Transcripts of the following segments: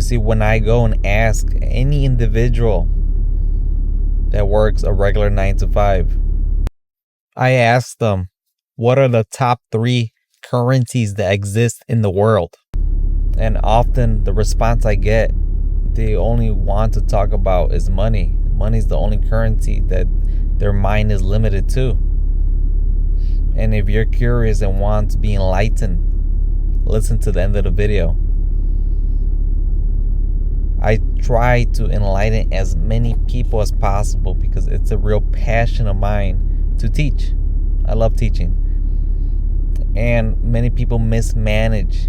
You see, when I go and ask any individual that works a regular 9 to 5, I ask them, what are the top 3 currencies that exist in the world? And often the response I get, they only want to talk about is money. Money is the only currency that their mind is limited to. And if you're curious and want to be enlightened, listen to the end of the video. I try to enlighten as many people as possible because it's a real passion of mine to teach. I love teaching. And many people mismanage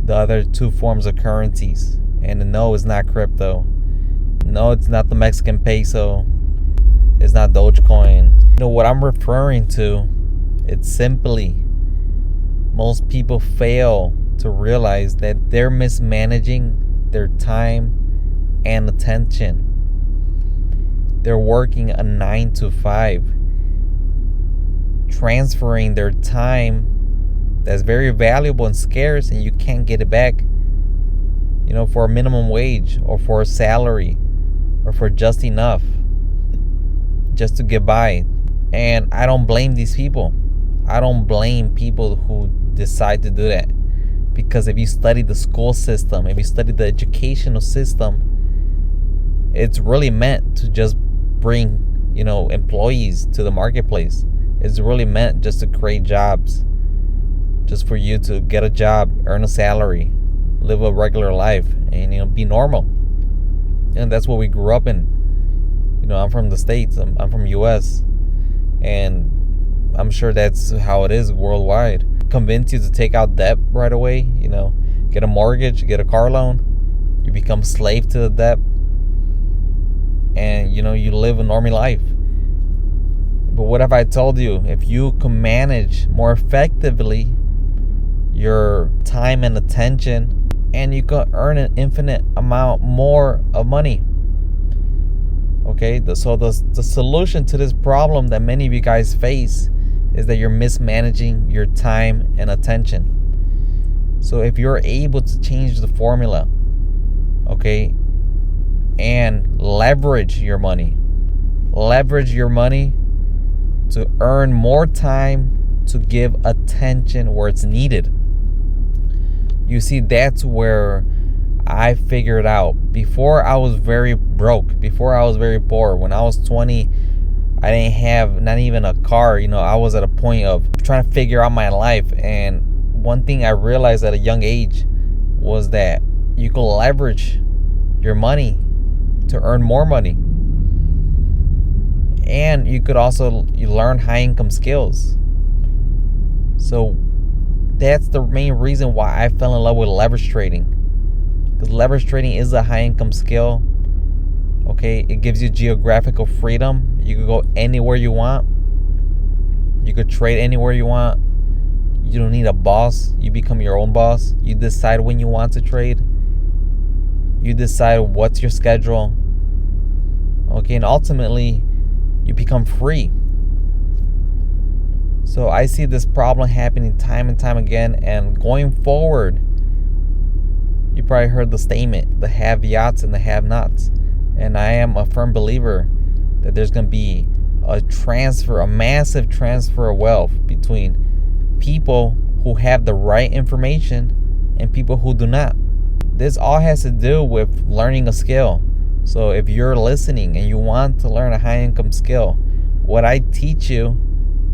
the other 2 forms of currencies. And no, it's not crypto. No, it's not the Mexican peso. It's not Dogecoin. You know what I'm referring to? It's simply most people fail to realize that they're mismanaging their time and attention. They're working a 9 to 5, transferring their time that's very valuable and scarce, and you can't get it back, for a minimum wage or for a salary or for just enough just to get by. And I don't blame these people. I don't blame people who decide to do that, because if you study the school system, if you study the educational system, it's really meant to just bring employees to the marketplace. It's really meant just to create jobs, just for you to get a job, earn a salary, live a regular life, and be normal. And that's what we grew up in. I'm from the States. I'm from US, and I'm sure that's how it is worldwide. Convince you to take out debt right away, get a mortgage, get a car loan, you become slave to the debt, and you live a normal life. But what if I told you, if you can manage more effectively your time and attention, and you can earn an infinite amount more of money? Okay, so the solution to this problem that many of you guys face is that you're mismanaging your time and attention. So if you're able to change the formula, okay, and leverage your money to earn more time to give attention where it's needed. You see, that's where I figured out. Before, I was very broke. Before, I was very poor. When I was 20, I didn't have not even a car. I was at a point of trying to figure out my life. And one thing I realized at a young age was that you can leverage your money to earn more money. And you could also learn high income skills. So that's the main reason why I fell in love with leverage trading. Because leverage trading is a high income skill. Okay, it gives you geographical freedom. You can go anywhere you want. You could trade anywhere you want. You don't need a boss. You become your own boss. You decide when you want to trade. You decide what's your schedule. Okay, and ultimately, you become free. So I see this problem happening time and time again. And going forward, you probably heard the statement, the have-yachts and the have-nots. And I am a firm believer that there's going to be a massive transfer of wealth between people who have the right information and people who do not. This all has to do with learning a skill. So if you're listening and you want to learn a high income skill, what I teach you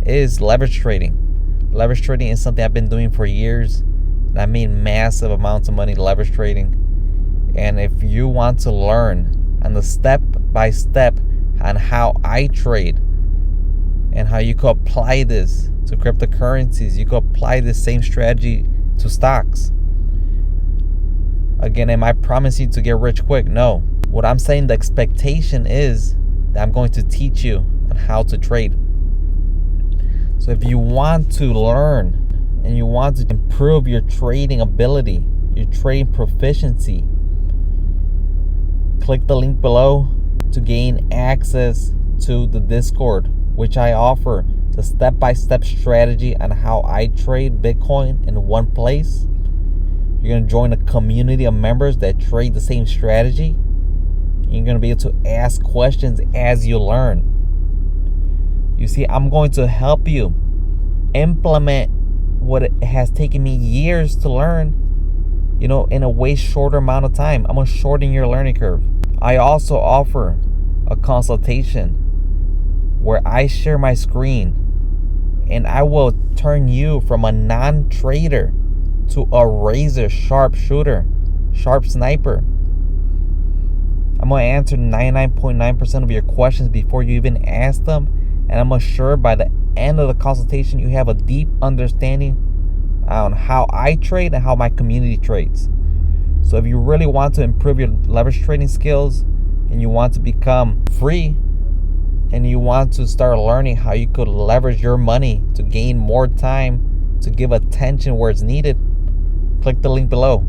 is leverage trading. Leverage trading is something I've been doing for years. And I made massive amounts of money leverage trading. And if you want to learn on the step by step on how I trade and how you could apply this to cryptocurrencies, you could apply this same strategy to stocks. Again, am I promising to get rich quick? No. What I'm saying, the expectation is that I'm going to teach you on how to trade. So if you want to learn and you want to improve your trading ability, your trading proficiency, click the link below to gain access to the Discord, which I offer the step-by-step strategy on how I trade Bitcoin in one place. You're going to join a community of members that trade the same strategy. You're going to be able to ask questions as you learn. You see, I'm going to help you implement what it has taken me years to learn, in a way shorter amount of time. I'm going to shorten your learning curve. I also offer a consultation where I share my screen and I will turn you from a non-trader to a razor sharp shooter, sharp sniper. I'm going to answer 99.9% of your questions before you even ask them. And I'm assured by the end of the consultation, you have a deep understanding on how I trade and how my community trades. So if you really want to improve your leverage trading skills and you want to become free and you want to start learning how you could leverage your money to gain more time, to give attention where it's needed, click the link below.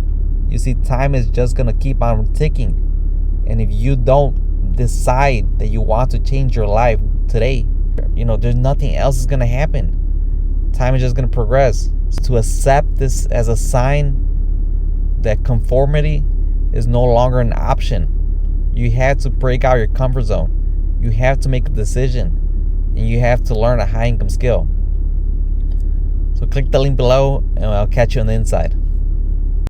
You see, time is just going to keep on ticking. And if you don't decide that you want to change your life today, there's nothing else is going to happen. Time is just going to progress. So to accept this as a sign that conformity is no longer an option. You have to break out your comfort zone. You have to make a decision. And you have to learn a high income skill. So click the link below and I'll catch you on the inside.